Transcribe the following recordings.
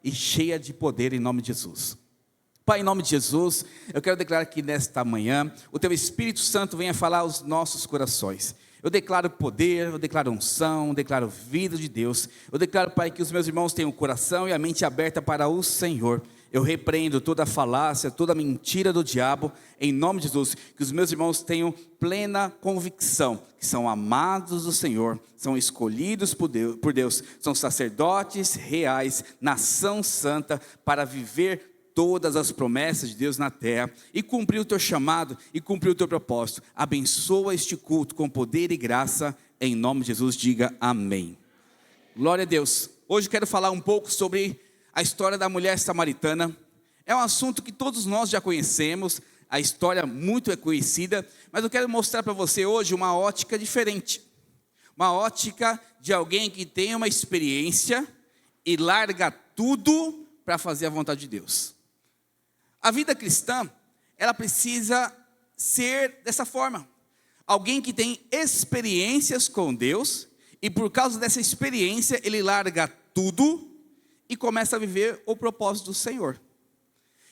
e cheia de poder em nome de Jesus. Pai, em nome de Jesus, eu quero declarar que nesta manhã o Teu Espírito Santo venha falar aos nossos corações. Eu declaro poder, eu declaro unção, eu declaro vida de Deus. Eu declaro, Pai, que os meus irmãos tenham o coração e a mente aberta para o Senhor. Eu repreendo toda falácia, toda mentira do diabo, em nome de Jesus. Que os meus irmãos tenham plena convicção que são amados do Senhor, são escolhidos por Deus, são sacerdotes reais, nação santa, para viver todas as promessas de Deus na terra, e cumprir o teu chamado, e cumprir o teu propósito. Abençoa este culto com poder e graça, em nome de Jesus, diga amém. Glória a Deus. Hoje eu quero falar um pouco sobre a história da mulher samaritana. É um assunto que todos nós já conhecemos, a história muito é conhecida, mas eu quero mostrar para você hoje uma ótica diferente. Uma ótica de alguém que tem uma experiência e larga tudo para fazer a vontade de Deus. A vida cristã, ela precisa ser dessa forma. Alguém que tem experiências com Deus, e por causa dessa experiência, ele larga tudo e começa a viver o propósito do Senhor.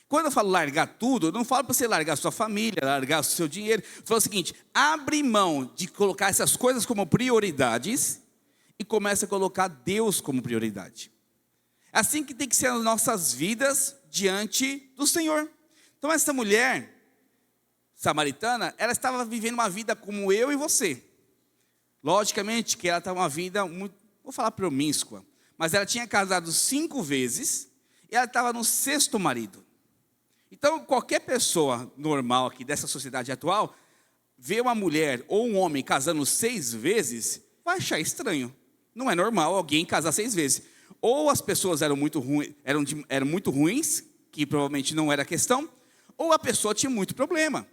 Quando eu falo largar tudo, eu não falo para você largar a sua família, largar o seu dinheiro. Eu falo o seguinte: abre mão de colocar essas coisas como prioridades e começa a colocar Deus como prioridade. É assim que tem que ser as nossas vidas diante do Senhor. Então essa mulher samaritana, ela estava vivendo uma vida como eu e você. Logicamente que ela estava uma vida muito, vou falar promíscua, mas ela tinha casado 5 vezes e ela estava no 6º marido. Então qualquer pessoa normal aqui dessa sociedade atual, vê uma mulher ou um homem casando 6 vezes, vai achar estranho. Não é normal alguém casar 6 vezes. Ou as pessoas eram muito ruins, que provavelmente não era questão, ou a pessoa tinha muito problema.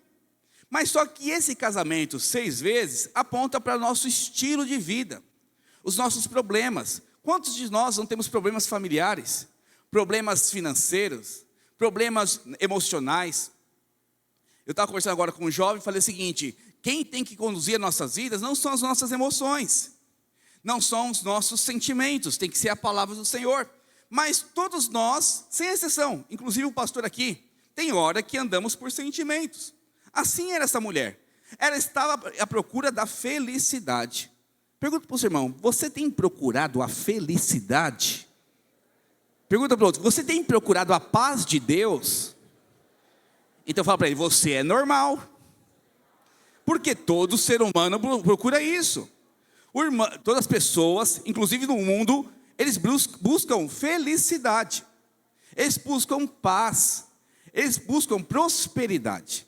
Mas só que esse casamento 6 vezes aponta para o nosso estilo de vida, os nossos problemas. Quantos de nós não temos problemas familiares, problemas financeiros, problemas emocionais? Eu estava conversando agora com um jovem e falei o seguinte: quem tem que conduzir as nossas vidas não são as nossas emoções, não são os nossos sentimentos, tem que ser a palavra do Senhor. Mas todos nós, sem exceção, inclusive o pastor aqui, tem hora que andamos por sentimentos. Assim era essa mulher. Ela estava à procura da felicidade. Pergunta para o seu irmão: você tem procurado a felicidade? Pergunta para o outro: você tem procurado a paz de Deus? Então fala para ele: você é normal. Porque todo ser humano procura isso. Todas as pessoas, inclusive no mundo, eles buscam felicidade, eles buscam paz, eles buscam prosperidade.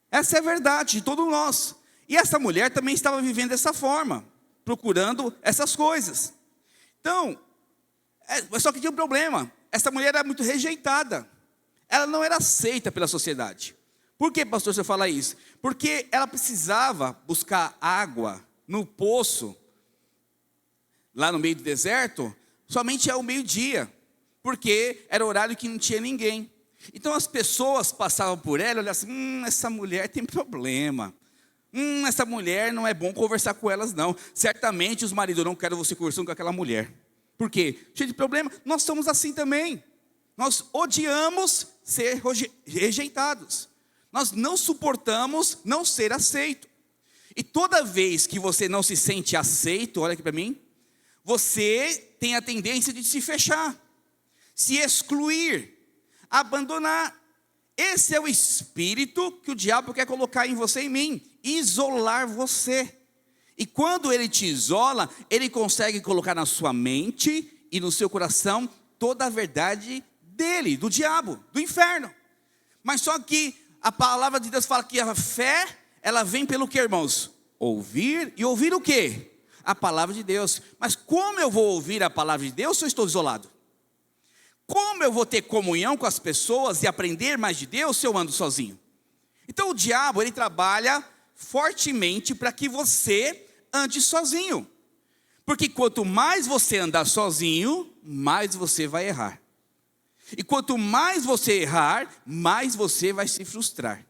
Essa é a verdade de todos nós. E essa mulher também estava vivendo dessa forma, procurando essas coisas. Então, só que tinha um problema: essa mulher era muito rejeitada, ela não era aceita pela sociedade. Por que, pastor, você fala isso? Porque ela precisava buscar água no poço, lá no meio do deserto, somente ao meio-dia, porque era horário que não tinha ninguém. Então as pessoas passavam por ela e olhavam assim: essa mulher tem problema, essa mulher não é bom conversar com elas não, certamente os maridos não querem você conversando com aquela mulher. Por quê? Cheio de problema. Nós somos assim também, nós odiamos ser rejeitados, nós não suportamos não ser aceito. E toda vez que você não se sente aceito, olha aqui para mim, você tem a tendência de se fechar, se excluir, abandonar. Esse é o espírito que o diabo quer colocar em você e em mim, isolar você. E quando ele te isola, ele consegue colocar na sua mente e no seu coração toda a verdade dele, do diabo, do inferno. Mas só que a palavra de Deus fala que a fé, ela vem pelo que, irmãos? Ouvir. E ouvir o quê? A palavra de Deus. Mas como eu vou ouvir a palavra de Deus se eu estou isolado? Como eu vou ter comunhão com as pessoas e aprender mais de Deus se eu ando sozinho? Então o diabo, ele trabalha fortemente para que você ande sozinho. Porque quanto mais você andar sozinho, mais você vai errar. E quanto mais você errar, mais você vai se frustrar.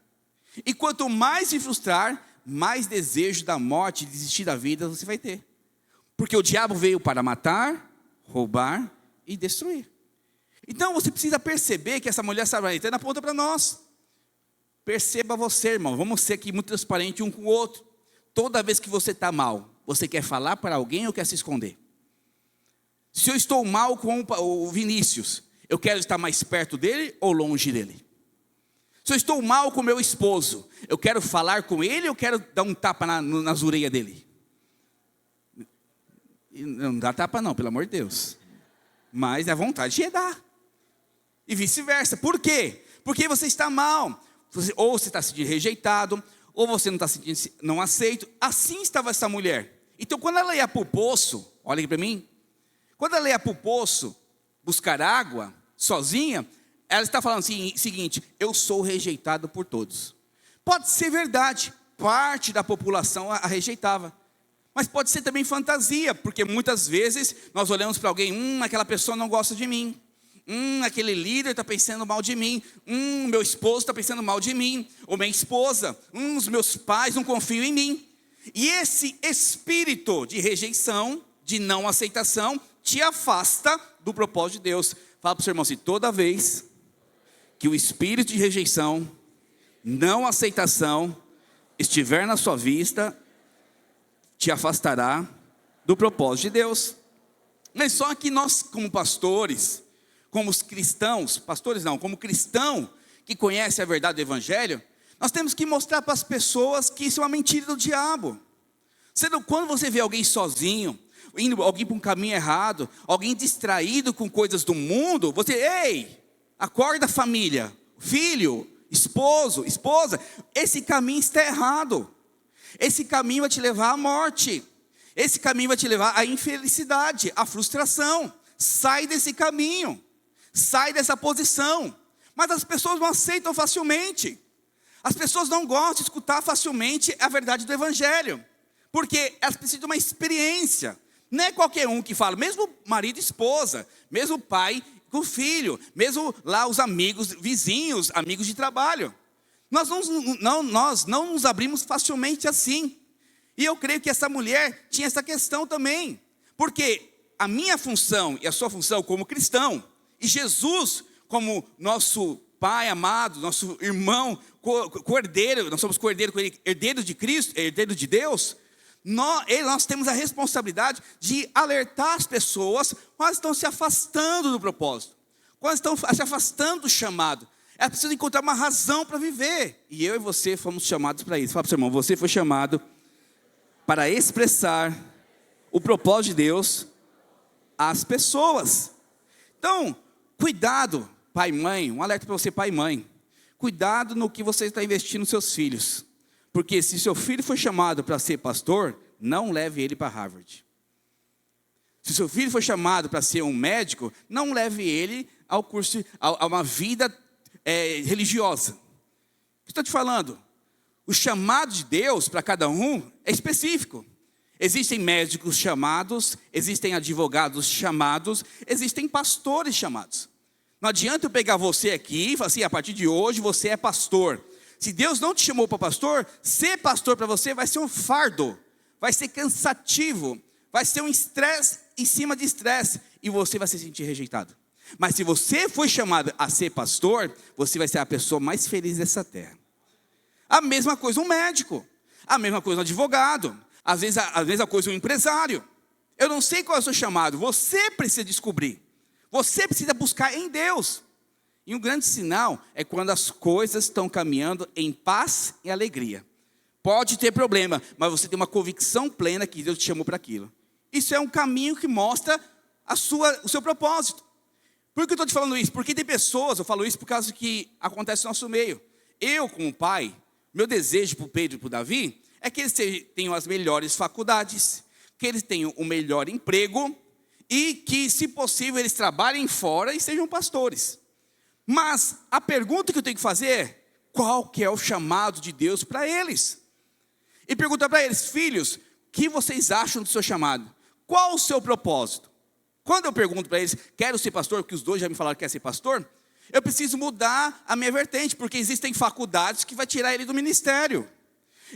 E quanto mais se frustrar, mais desejo da morte, de desistir da vida você vai ter. Porque o diabo veio para matar, roubar e destruir. Então você precisa perceber que essa mulher samaritana aponta para nós. Perceba você, irmão, vamos ser aqui muito transparentes um com o outro. Toda vez que você está mal, você quer falar para alguém ou quer se esconder? Se eu estou mal com o Vinícius, eu quero estar mais perto dele ou longe dele? Se eu estou mal com meu esposo, eu quero falar com ele ou quero dar um tapa nas orelhas dele? Não dá tapa não, pelo amor de Deus. Mas a vontade é dar. E vice-versa. Por quê? Porque você está mal. Ou você está se sentindo rejeitado, ou você não está se sentindo não aceito. Assim estava essa mulher. Então quando ela ia para o poço, olha aqui para mim. Quando ela ia para o poço buscar água, sozinha, ela está falando assim, seguinte: eu sou rejeitado por todos. Pode ser verdade, parte da população a rejeitava. Mas pode ser também fantasia, porque muitas vezes nós olhamos para alguém, aquela pessoa não gosta de mim. Aquele líder está pensando mal de mim. Meu esposo está pensando mal de mim. Ou minha esposa. Os meus pais não confiam em mim. E esse espírito de rejeição, de não aceitação, te afasta do propósito de Deus. Fala para o seu irmão assim: toda vez que o espírito de rejeição, não aceitação, estiver na sua vista, te afastará do propósito de Deus. Mas só que nós, como pastores, como os cristãos, pastores não, como cristão que conhece a verdade do evangelho, nós temos que mostrar para as pessoas que isso é uma mentira do diabo. Quando você vê alguém sozinho, indo alguém para um caminho errado, alguém distraído com coisas do mundo, você, ei, acorda família, filho, esposo, esposa, esse caminho está errado. Esse caminho vai te levar à morte. Esse caminho vai te levar à infelicidade, à frustração. Sai desse caminho. Sai dessa posição. Mas as pessoas não aceitam facilmente. As pessoas não gostam de escutar facilmente a verdade do evangelho. Porque elas precisam de uma experiência. Não é qualquer um que fala, mesmo marido e esposa, mesmo pai com filho, mesmo lá os amigos, vizinhos, amigos de trabalho. Nós não nos abrimos facilmente assim. E eu creio que essa mulher tinha essa questão também. Porque a minha função e a sua função como cristão, e Jesus como nosso Pai amado, nosso irmão, cordeiro, nós somos cordeiro com ele, herdeiro de Cristo, herdeiro de Deus, nós temos a responsabilidade de alertar as pessoas quando estão se afastando do propósito, quando estão se afastando do chamado. Elas precisam encontrar uma razão para viver. E eu e você fomos chamados para isso. Fala para o seu irmão: você foi chamado para expressar o propósito de Deus às pessoas. Então, cuidado, pai e mãe. Um alerta para você, pai e mãe. Cuidado no que você está investindo nos seus filhos. Porque se seu filho foi chamado para ser pastor, não leve ele para Harvard. Se seu filho foi chamado para ser um médico, não leve ele ao curso, a uma vida religiosa. O que estou te falando? O chamado de Deus para cada um é específico. Existem médicos chamados, existem advogados chamados, existem pastores chamados. Não adianta eu pegar você aqui e falar assim: a partir de hoje você é pastor. Se Deus não te chamou para pastor, ser pastor para você vai ser um fardo, vai ser cansativo, vai ser um estresse em cima de estresse, e você vai se sentir rejeitado. Mas se você foi chamado a ser pastor, você vai ser a pessoa mais feliz dessa terra. A mesma coisa um médico, a mesma coisa um advogado, às vezes a mesma coisa um empresário. Eu não sei qual é o seu chamado, você precisa descobrir. Você precisa buscar em Deus. E um grande sinal é quando as coisas estão caminhando em paz e alegria. Pode ter problema, mas você tem uma convicção plena que Deus te chamou para aquilo. Isso é um caminho que mostra o seu propósito. Por que eu estou te falando isso? Porque tem pessoas, eu falo isso por causa que acontece no nosso meio. Eu, como pai, meu desejo para o Pedro e para o Davi é que eles tenham as melhores faculdades, que eles tenham o melhor emprego e que, se possível, eles trabalhem fora e sejam pastores. Mas a pergunta que eu tenho que fazer é: qual que é o chamado de Deus para eles? E perguntar para eles: filhos, o que vocês acham do seu chamado? Qual o seu propósito? Quando eu pergunto para eles: quero ser pastor, porque os dois já me falaram que quer ser pastor, eu preciso mudar a minha vertente, porque existem faculdades que vai tirar ele do ministério.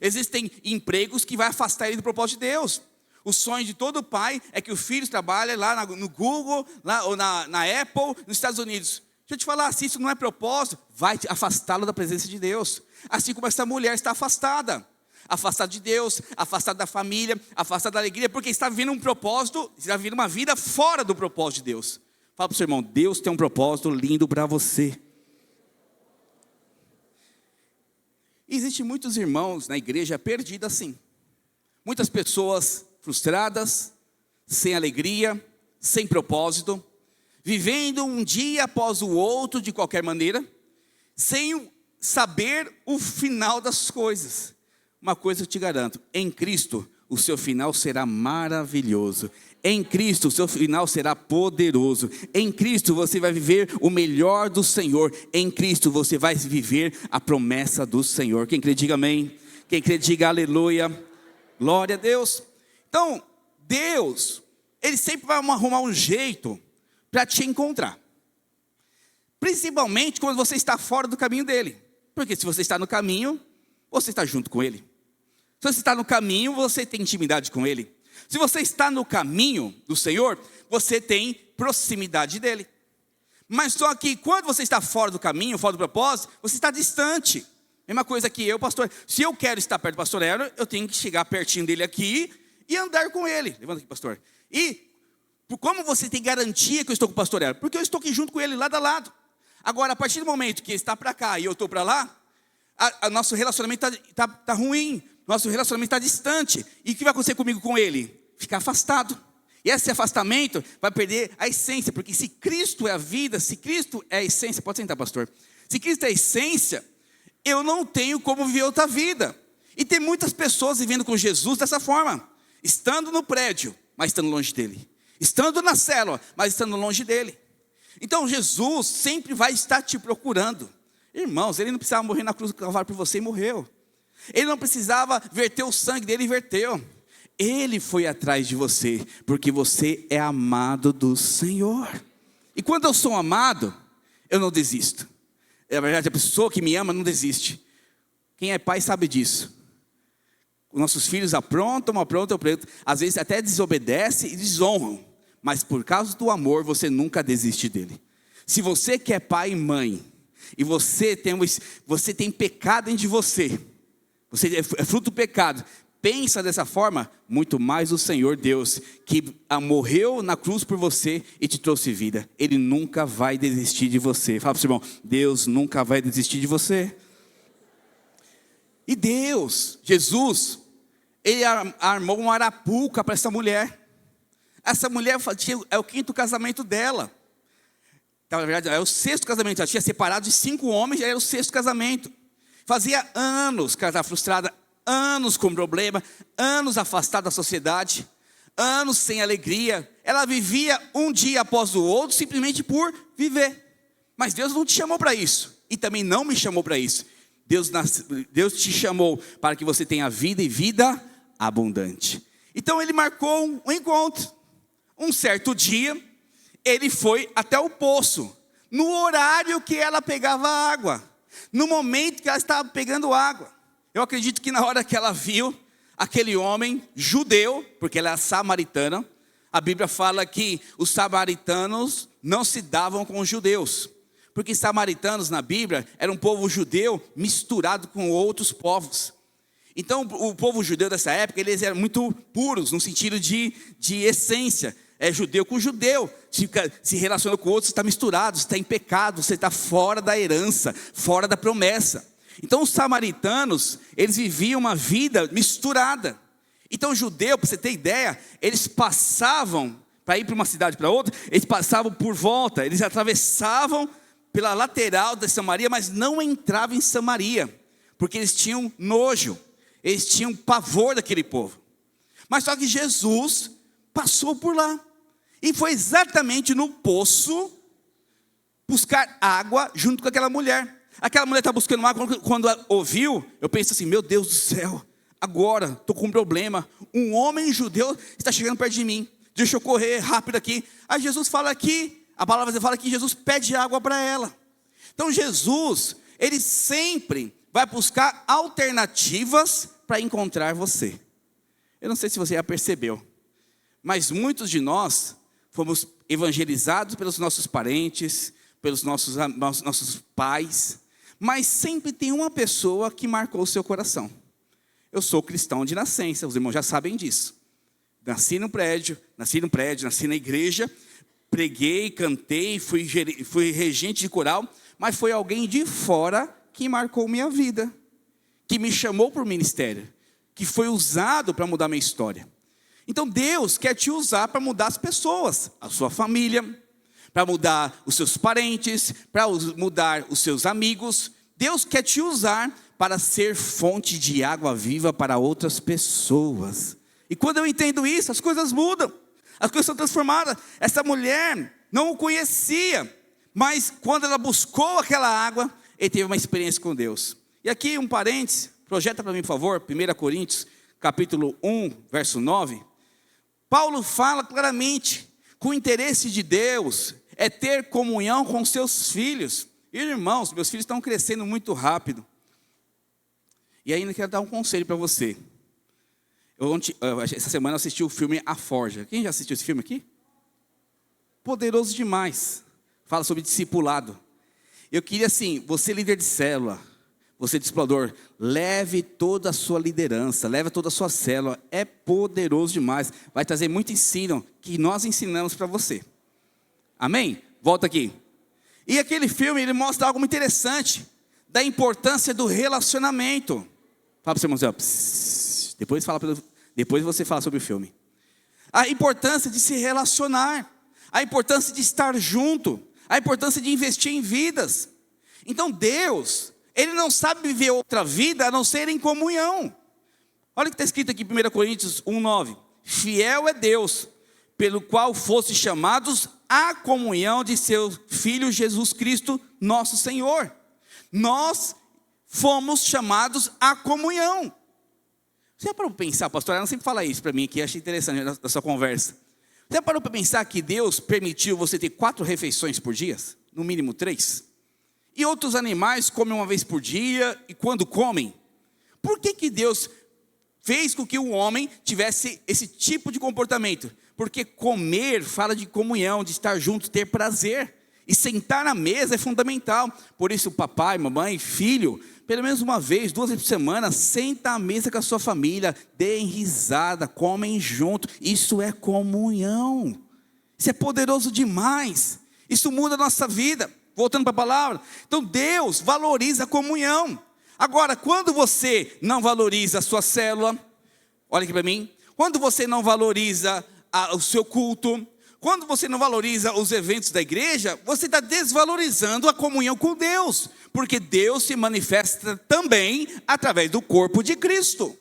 Existem empregos que vai afastar ele do propósito de Deus. O sonho de todo pai é que o filho trabalhe lá no Google, ou na Apple, nos Estados Unidos. Deixa eu te falar, se isso não é propósito, vai afastá-lo da presença de Deus. Assim como essa mulher está afastada. Afastada de Deus, afastada da família, afastada da alegria, porque está vivendo um propósito, está vivendo uma vida fora do propósito de Deus. Fala para o seu irmão, Deus tem um propósito lindo para você. Existem muitos irmãos na igreja perdidos assim. Muitas pessoas frustradas, sem alegria, sem propósito, vivendo um dia após o outro de qualquer maneira, sem saber o final das coisas. Uma coisa eu te garanto, em Cristo o seu final será maravilhoso. Em Cristo o seu final será poderoso. Em Cristo você vai viver o melhor do Senhor. Em Cristo você vai viver a promessa do Senhor. Quem crê diga amém. Quem crê diga aleluia. Glória a Deus. Então, Deus, Ele sempre vai arrumar um jeito para te encontrar. Principalmente quando você está fora do caminho dEle. Porque se você está no caminho, você está junto com Ele. Se você está no caminho, você tem intimidade com Ele. Se você está no caminho do Senhor, você tem proximidade dEle. Mas só que quando você está fora do caminho, fora do propósito, você está distante. Mesma coisa que eu, pastor. Se eu quero estar perto do pastor Hélio, eu tenho que chegar pertinho dele aqui e andar com ele. Levanta aqui, pastor. E como você tem garantia que eu estou com o pastor Hélio? Porque eu estou aqui junto com ele, lado a lado. Agora, a partir do momento que ele está para cá e eu estou para lá, nosso relacionamento está ruim. Nosso relacionamento está distante. E o que vai acontecer comigo com ele? Ficar afastado. E esse afastamento vai perder a essência. Porque se Cristo é a vida, se Cristo é a essência... Pode sentar, pastor. Se Cristo é a essência, eu não tenho como viver outra vida. E tem muitas pessoas vivendo com Jesus dessa forma. Estando no prédio, mas estando longe dele. Estando na célula, mas estando longe dele. Então Jesus sempre vai estar te procurando. Irmãos, ele não precisava morrer na cruz do Calvário por você e morreu. Ele não precisava verter o sangue dele e verteu. Ele foi atrás de você, porque você é amado do Senhor. E quando eu sou amado, eu não desisto. Na verdade, a pessoa que me ama não desiste. Quem é pai sabe disso. Nossos filhos aprontam, às vezes até desobedecem e desonram. Mas por causa do amor, você nunca desiste dele. Se você que é pai e mãe, e você tem pecado dentro de você, você é fruto do pecado, pensa dessa forma, muito mais o Senhor Deus, que morreu na cruz por você e te trouxe vida. Ele nunca vai desistir de você. Fala para o seu irmão, Deus nunca vai desistir de você. E Deus, Jesus, Ele armou uma arapuca para essa mulher. Essa mulher é o 5º casamento dela. Na verdade, é o 6º casamento. Ela tinha separado de 5 homens, já era o 6º casamento. Fazia anos que ela estava frustrada, anos com problema, anos afastada da sociedade, anos sem alegria. Ela vivia um dia após o outro, simplesmente por viver. Mas Deus não te chamou para isso, e também não me chamou para isso. Deus te chamou para que você tenha vida e vida abundante. Então Ele marcou um encontro. Um certo dia, Ele foi até o poço, no horário que ela pegava água, no momento que ela estava pegando água. Eu acredito que na hora que ela viu aquele homem judeu, porque ela é samaritana, a Bíblia fala que os samaritanos não se davam com os judeus, porque samaritanos na Bíblia era um povo judeu misturado com outros povos. Então o povo judeu dessa época, eles eram muito puros, no sentido de essência. É judeu com judeu, se relaciona com outros, você está misturado, você está em pecado, você está fora da herança, fora da promessa. Então os samaritanos, eles viviam uma vida misturada. Então o judeu, para você ter ideia, eles passavam, para ir para uma cidade para outra, eles passavam por volta, eles atravessavam pela lateral da Samaria, mas não entravam em Samaria, porque eles tinham nojo, eles tinham pavor daquele povo. Mas só que Jesus passou por lá. E foi exatamente no poço buscar água junto com aquela mulher. Aquela mulher está buscando água, quando ela ouviu, eu pensei assim, meu Deus do céu, agora estou com um problema. Um homem judeu está chegando perto de mim. Deixa eu correr rápido aqui. Aí Jesus fala aqui, a palavra fala que Jesus pede água para ela. Então Jesus, Ele sempre vai buscar alternativas para encontrar você. Eu não sei se você já percebeu, Mas muitos de nós fomos evangelizados pelos nossos parentes, pelos nossos pais, mas sempre tem uma pessoa que marcou o seu coração. Eu sou cristão de nascença, os irmãos já sabem disso. Nasci na igreja, preguei, cantei, fui regente de coral, mas foi alguém de fora que marcou minha vida, que me chamou para o ministério, que foi usado para mudar minha história. Então Deus quer te usar para mudar as pessoas, a sua família, para mudar os seus parentes, para mudar os seus amigos. Deus quer te usar para ser fonte de água viva para outras pessoas. E quando eu entendo isso, as coisas mudam, as coisas são transformadas. Essa mulher não o conhecia, mas quando ela buscou aquela água, ele teve uma experiência com Deus. E aqui um parênteses, projeta para mim por favor, 1 Coríntios, capítulo 1, verso 9. Paulo fala claramente que o interesse de Deus é ter comunhão com seus filhos. Irmãos, meus filhos estão crescendo muito rápido. E ainda quero dar um conselho para você. Essa semana eu assisti o filme A Forja. Quem já assistiu esse filme aqui? Poderoso demais. Fala sobre discipulado. Eu queria assim, você líder de célula, você discipulador, leve toda a sua liderança, leve toda a sua célula. É poderoso demais. Vai trazer muito ensino que nós ensinamos para você. Amém? Volta aqui. E aquele filme, ele mostra algo muito interessante, da importância do relacionamento. Fala para o seu irmãozinho, depois você fala sobre o filme. A importância de se relacionar, a importância de estar junto, a importância de investir em vidas. Então Deus, Ele não sabe viver outra vida a não ser em comunhão. Olha o que está escrito aqui em 1 Coríntios 1,9. Fiel é Deus, pelo qual foste chamados à comunhão de seu Filho Jesus Cristo, nosso Senhor. Nós fomos chamados à comunhão. Você já parou para pensar, pastor, ela sempre fala isso para mim, que achei interessante na sua conversa. Você já parou para pensar que Deus permitiu você ter 4 refeições por dia? No mínimo 3? E outros animais comem uma vez por dia, e quando comem? Por que Deus fez com que o homem tivesse esse tipo de comportamento? Porque comer fala de comunhão, de estar junto, ter prazer. E sentar na mesa é fundamental. Por isso papai, mamãe, filho, pelo menos uma vez, 2 vezes por semana, senta à mesa com a sua família, deem risada, comem junto. Isso é comunhão. Isso é poderoso demais. Isso muda a nossa vida. Voltando para a palavra. Então Deus valoriza a comunhão. Agora, quando você não valoriza a sua célula, olha aqui para mim. Quando você não valoriza o seu culto, quando você não valoriza os eventos da igreja, você está desvalorizando a comunhão com Deus. Porque Deus se manifesta também através do corpo de Cristo.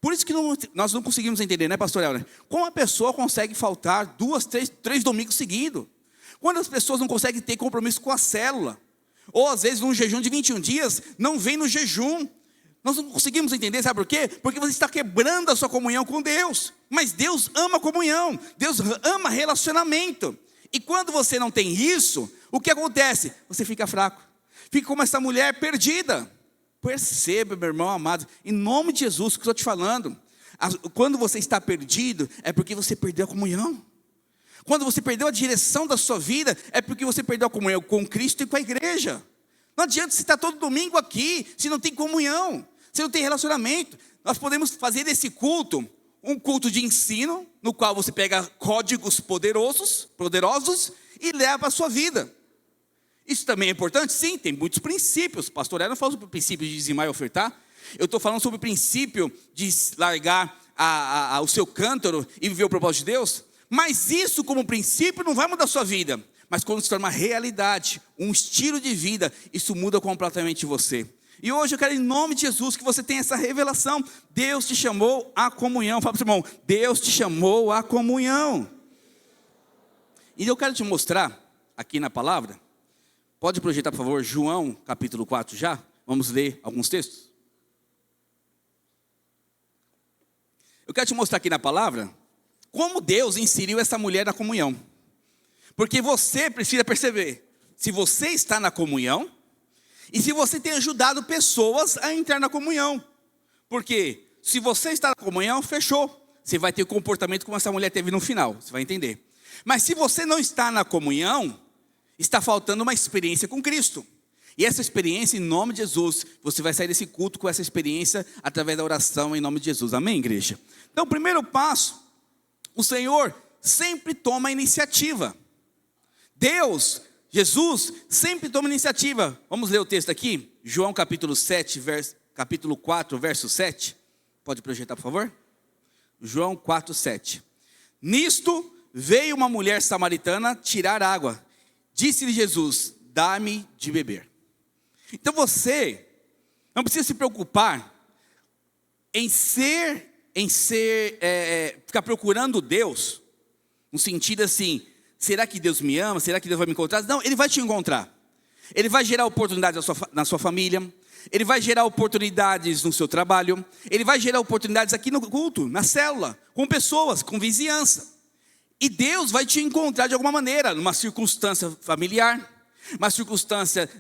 Por isso que nós não conseguimos entender, né, pastor Helder? Como a pessoa consegue faltar 2, 3 domingos seguidos? Quando as pessoas não conseguem ter compromisso com a célula, ou às vezes num jejum de 21 dias, não vem no jejum. Nós não conseguimos entender, sabe por quê? Porque você está quebrando a sua comunhão com Deus. Mas Deus ama comunhão, Deus ama relacionamento. E quando você não tem isso, o que acontece? Você fica fraco, fica como essa mulher perdida. Perceba, meu irmão amado, em nome de Jesus que eu estou te falando, quando você está perdido, é porque você perdeu a comunhão. Quando você perdeu a direção da sua vida, é porque você perdeu a comunhão com Cristo e com a igreja. Não adianta você estar todo domingo aqui, se não tem comunhão, se não tem relacionamento. Nós podemos fazer desse culto um culto de ensino, no qual você pega códigos poderosos e leva para a sua vida. Isso também é importante? Sim, tem muitos princípios. Pastor Ela não fala sobre o princípio de dizimar e ofertar. Eu estou falando sobre o princípio de largar o seu cântaro e viver o propósito de Deus. Mas isso como princípio não vai mudar a sua vida. Mas quando se torna uma realidade, um estilo de vida, isso muda completamente você. E hoje eu quero em nome de Jesus que você tenha essa revelação. Deus te chamou à comunhão. Fala para o seu irmão, Deus te chamou à comunhão. E eu quero te mostrar aqui na palavra. Pode projetar por favor João capítulo 4 já. Vamos ler alguns textos. Eu quero te mostrar aqui na palavra como Deus inseriu essa mulher na comunhão. Porque você precisa perceber se você está na comunhão e se você tem ajudado pessoas a entrar na comunhão. Porque se você está na comunhão, fechou. você vai ter o comportamento como essa mulher teve no final, você vai entender. Mas se você não está na comunhão, está faltando uma experiência com Cristo. E essa experiência, em nome de Jesus, você vai sair desse culto com essa experiência através da oração em nome de Jesus. Amém, igreja? Então, o primeiro passo, o Senhor sempre toma a iniciativa. Deus, Jesus, sempre toma a iniciativa. Vamos ler o texto aqui? João capítulo 4, verso 7. Pode projetar, por favor? João 4, 7. Nisto veio uma mulher samaritana tirar água. Disse-lhe Jesus, dá-me de beber. Então você não precisa se preocupar em ficar procurando Deus, no sentido assim, será que Deus me ama? Será que Deus vai me encontrar? Não, Ele vai te encontrar. Ele vai gerar oportunidades na sua família. Ele vai gerar oportunidades no seu trabalho. Ele vai gerar oportunidades aqui no culto, na célula, com pessoas, com vizinhança. E Deus vai te encontrar de alguma maneira, numa circunstância familiar, uma circunstância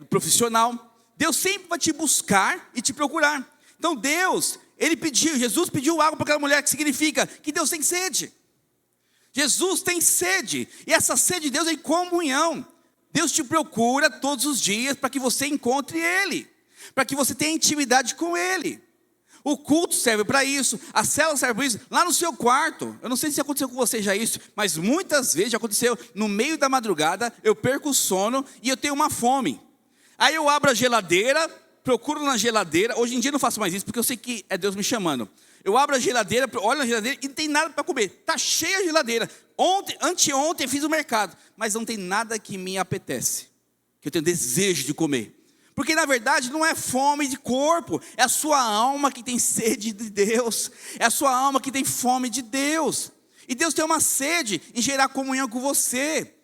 profissional. Deus sempre vai te buscar e te procurar. Então Jesus pediu água para aquela mulher, que significa que Deus tem sede. Jesus tem sede, e essa sede de Deus é em comunhão. Deus te procura todos os dias para que você encontre Ele, para que você tenha intimidade com Ele. O culto serve para isso, a célula serve para isso, lá no seu quarto. Eu não sei se aconteceu com você já isso, mas muitas vezes já aconteceu, no meio da madrugada, eu perco o sono e eu tenho uma fome. Aí eu abro a geladeira, procuro na geladeira, hoje em dia eu não faço mais isso, porque eu sei que é Deus me chamando. Eu abro a geladeira, olho na geladeira e não tem nada para comer, está cheia a geladeira. Anteontem eu fiz o mercado, mas não tem nada que me apetece, que eu tenho desejo de comer. Porque na verdade não é fome de corpo, é a sua alma que tem sede de Deus, é a sua alma que tem fome de Deus. E Deus tem uma sede em gerar comunhão com você.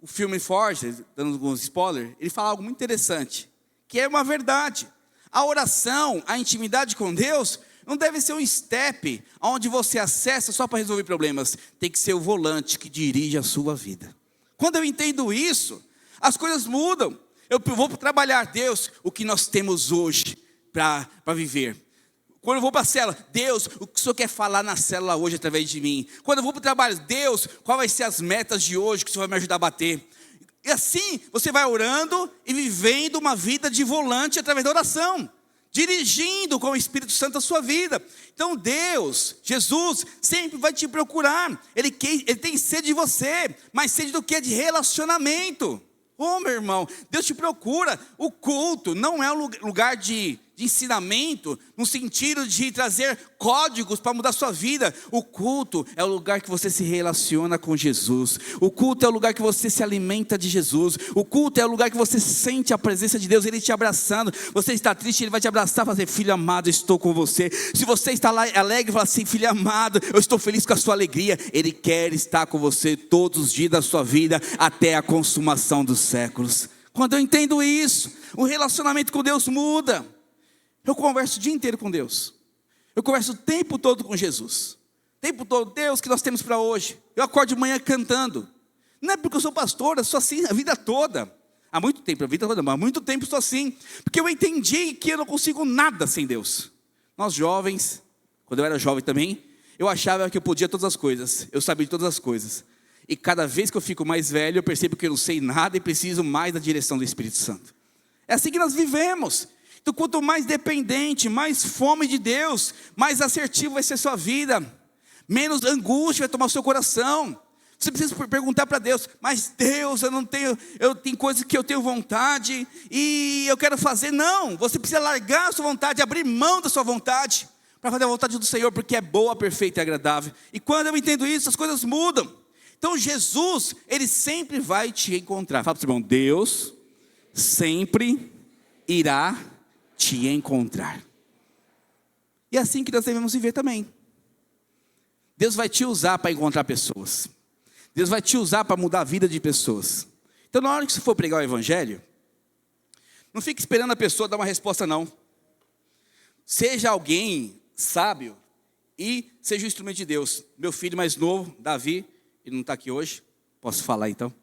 O filme Forge, dando alguns spoilers, ele fala algo muito interessante, que é uma verdade. A oração, a intimidade com Deus, não deve ser um step, onde você acessa só para resolver problemas. Tem que ser o volante que dirige a sua vida. Quando eu entendo isso, as coisas mudam. Eu vou trabalhar, Deus, o que nós temos hoje para viver. Quando eu vou para a célula, Deus, o que o Senhor quer falar na célula hoje através de mim? Quando eu vou para o trabalho, Deus, qual vai ser as metas de hoje que o Senhor vai me ajudar a bater? E assim, você vai orando e vivendo uma vida de volante através da oração, dirigindo com o Espírito Santo a sua vida. Então Deus, Jesus, sempre vai te procurar. Ele tem sede de você, mas sede do que? De relacionamento. Oh, meu irmão, Deus te procura. O culto não é um lugar de ensinamento, no sentido de trazer códigos para mudar a sua vida. O culto é o lugar que você se relaciona com Jesus. O culto é o lugar que você se alimenta de Jesus. O culto é o lugar que você sente a presença de Deus, Ele te abraçando. Você está triste, Ele vai te abraçar e falar assim, filho amado, estou com você. Se você está lá alegre, fala assim, filho amado, eu estou feliz com a sua alegria. Ele quer estar com você todos os dias da sua vida, até a consumação dos séculos. Quando eu entendo isso, o relacionamento com Deus muda. Eu converso o dia inteiro com Deus. Eu converso o tempo todo com Jesus. O tempo todo, Deus, o que nós temos para hoje? Eu acordo de manhã cantando. Não é porque eu sou pastor, eu sou assim a vida toda. Há muito tempo, a vida toda, mas há muito tempo estou assim. Porque eu entendi que eu não consigo nada sem Deus. Nós jovens, quando eu era jovem também, eu achava que eu podia todas as coisas. Eu sabia de todas as coisas. E cada vez que eu fico mais velho, eu percebo que eu não sei nada e preciso mais da direção do Espírito Santo. É assim que nós vivemos. Então, quanto mais dependente, mais fome de Deus, mais assertivo vai ser a sua vida, menos angústia vai tomar o seu coração. Você precisa perguntar para Deus, mas Deus, eu tenho coisas que eu tenho vontade e eu quero fazer. Não, você precisa largar a sua vontade, abrir mão da sua vontade, para fazer a vontade do Senhor, porque é boa, perfeita e agradável. E quando eu entendo isso, as coisas mudam. Então Jesus, Ele sempre vai te encontrar. Fala para o seu irmão, Deus sempre irá te encontrar. E é assim que nós devemos viver também. Deus vai te usar para encontrar pessoas. Deus vai te usar para mudar a vida de pessoas. Então na hora que você for pregar o Evangelho, não fique esperando a pessoa dar uma resposta não. Seja alguém sábio e seja um instrumento de Deus. Meu filho mais novo, Davi, ele não está aqui hoje, posso falar então.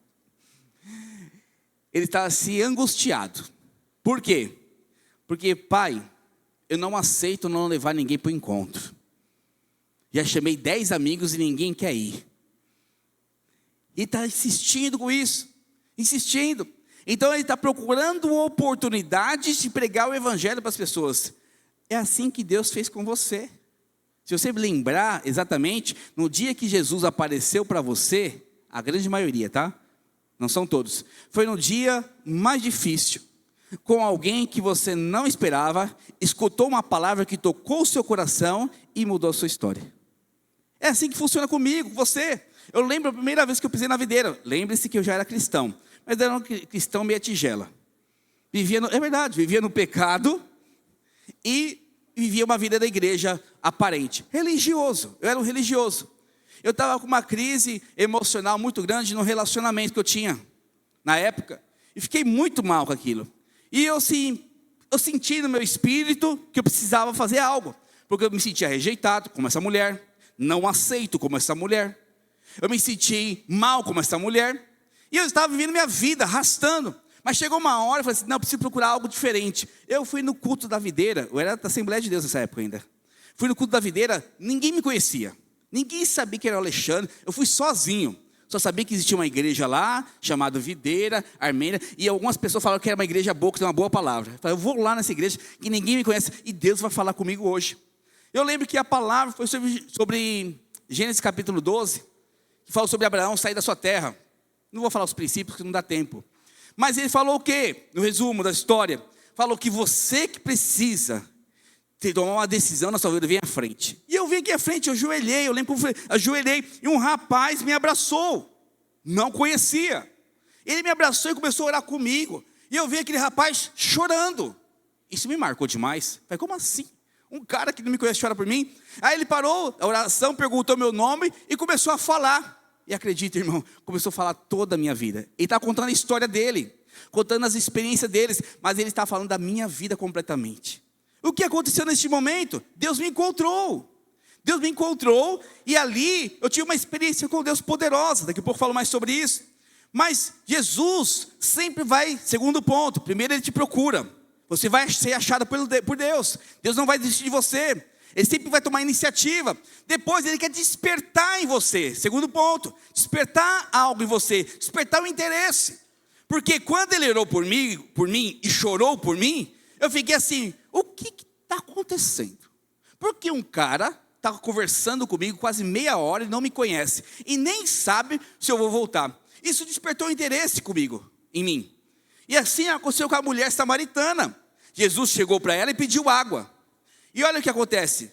Ele está assim angustiado. Por quê? Porque, pai, eu não aceito não levar ninguém para o encontro. Já chamei 10 amigos e ninguém quer ir. E está insistindo com isso, insistindo. Então ele está procurando oportunidades de pregar o evangelho para as pessoas. É assim que Deus fez com você. Se você lembrar exatamente, no dia que Jesus apareceu para você, a grande maioria, tá? Não são todos. Foi no dia mais difícil, com alguém que você não esperava, escutou uma palavra que tocou o seu coração e mudou a sua história. É assim que funciona comigo, com você. Eu lembro a primeira vez que eu pisei na videira. Lembre-se que eu já era cristão, mas era um cristão meia tigela. É verdade, vivia no pecado e vivia uma vida da igreja aparente. Religioso, eu era um religioso. Eu estava com uma crise emocional muito grande no relacionamento que eu tinha na época. E fiquei muito mal com aquilo. E eu senti no meu espírito que eu precisava fazer algo. Porque eu me sentia rejeitado como essa mulher. Não aceito como essa mulher. Eu me senti mal como essa mulher. E eu estava vivendo minha vida, arrastando. Mas chegou uma hora, eu falei assim, não, eu preciso procurar algo diferente. Eu fui no culto da videira, eu era da Assembleia de Deus nessa época ainda. Fui no culto da videira, ninguém me conhecia. Ninguém sabia que era o Alexandre, eu fui sozinho. Só sabia que existia uma igreja lá, chamada Videira, Armênia. E algumas pessoas falaram que era uma igreja boa, que tem uma boa palavra. Eu falei, eu vou lá nessa igreja, que ninguém me conhece, e Deus vai falar comigo hoje. Eu lembro que a palavra foi sobre Gênesis capítulo 12, que fala sobre Abraão sair da sua terra. Não vou falar os princípios, porque não dá tempo. Mas ele falou o quê? No resumo da história, falou que você que precisa tomar uma decisão na sua vida, vem à frente. E eu vim aqui à frente, eu ajoelhei, eu lembro que eu ajoelhei, e um rapaz me abraçou. Não conhecia. Ele me abraçou e começou a orar comigo. E eu vi aquele rapaz chorando. Isso me marcou demais. Falei, como assim? Um cara que não me conhece chora por mim? Aí ele parou a oração, perguntou meu nome e começou a falar. E acredita, irmão, começou a falar toda a minha vida. Ele está contando a história dele, contando as experiências deles, mas ele está falando da minha vida completamente. O que aconteceu neste momento? Deus me encontrou. Deus me encontrou e ali eu tive uma experiência com Deus poderosa. Daqui a pouco eu falo mais sobre isso. Mas Jesus sempre vai, segundo ponto, primeiro ele te procura. Você vai ser achado por Deus. Deus não vai desistir de você. Ele sempre vai tomar iniciativa. Depois ele quer despertar em você. Segundo ponto, despertar algo em você, despertar o interesse. Porque quando ele orou por mim e chorou por mim, eu fiquei assim, o que está acontecendo? Porque um cara está conversando comigo quase meia hora e não me conhece. E nem sabe se eu vou voltar. Isso despertou interesse comigo, em mim. E assim aconteceu com a mulher samaritana. Jesus chegou para ela e pediu água. E olha o que acontece.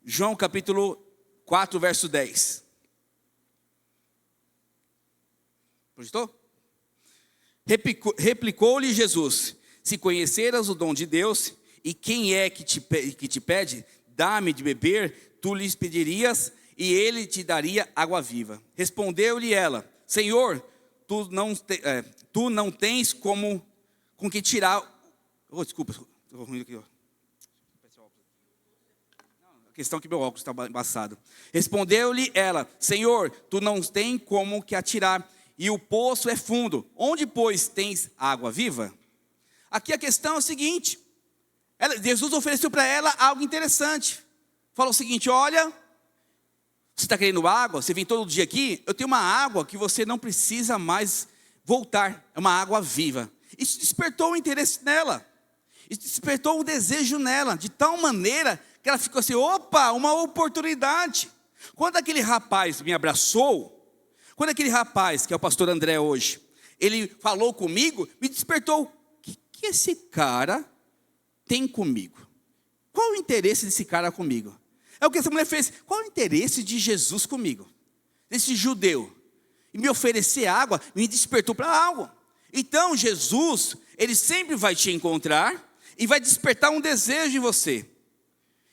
João capítulo 4, verso 10. Projetou? Replicou-lhe Jesus: se conheceras o dom de Deus, e quem é que te pede, dá-me de beber, tu lhes pedirias, e ele te daria água viva. Respondeu-lhe ela: Senhor, tu não tens com que tirar... desculpa, estou ruim aqui, ó. A questão é que meu óculos está embaçado. Respondeu-lhe ela: Senhor, tu não tens como que atirar, e o poço é fundo. Onde, pois, tens água viva? Aqui a questão é o seguinte. Jesus ofereceu para ela algo interessante. Falou o seguinte: olha, você está querendo água? Você vem todo dia aqui? Eu tenho uma água que você não precisa mais voltar. É uma água viva. Isso despertou o interesse nela. Isso despertou o desejo nela, de tal maneira que ela ficou assim, opa, uma oportunidade. Quando aquele rapaz me abraçou, quando aquele rapaz, que é o pastor André hoje, ele falou comigo, me despertou, o que esse cara tem comigo? Qual o interesse desse cara comigo? É o que essa mulher fez. Qual o interesse de Jesus comigo? Desse judeu? E me oferecer água, me despertou para algo. Então Jesus, ele sempre vai te encontrar e vai despertar um desejo em você.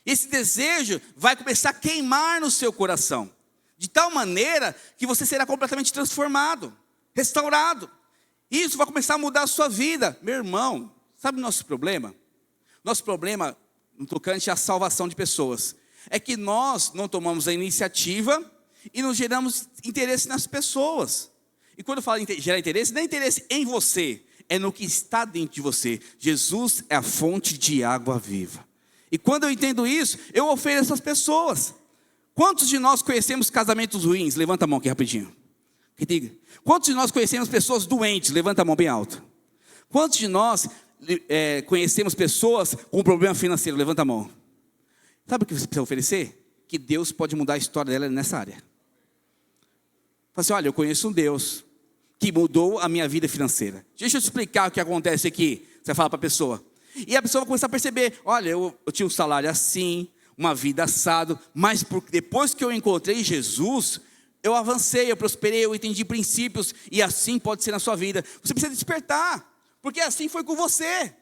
Esse desejo vai começar a queimar no seu coração, de tal maneira que você será completamente transformado, restaurado. Isso vai começar a mudar a sua vida. Meu irmão, sabe o nosso problema? Nosso problema, no tocante à salvação de pessoas, é que nós não tomamos a iniciativa e não geramos interesse nas pessoas. E quando eu falo em gerar interesse, não é interesse em você, é no que está dentro de você. Jesus é a fonte de água viva. E quando eu entendo isso, eu ofereço às pessoas. Quantos de nós conhecemos casamentos ruins? Levanta a mão aqui rapidinho. Que diga. Quantos de nós conhecemos pessoas doentes? Levanta a mão bem alto. Quantos de nós conhecemos pessoas com problema financeiro? Levanta a mão. Sabe o que você precisa oferecer? Que Deus pode mudar a história dela nessa área. Fala assim, olha, eu conheço um Deus que mudou a minha vida financeira. Deixa eu te explicar o que acontece aqui. Você fala para a pessoa. E a pessoa vai começar a perceber, olha, eu tinha um salário assim, uma vida assado, mas depois que eu encontrei Jesus, eu avancei, eu prosperei, eu entendi princípios, e assim pode ser na sua vida. Você precisa despertar, porque assim foi com você.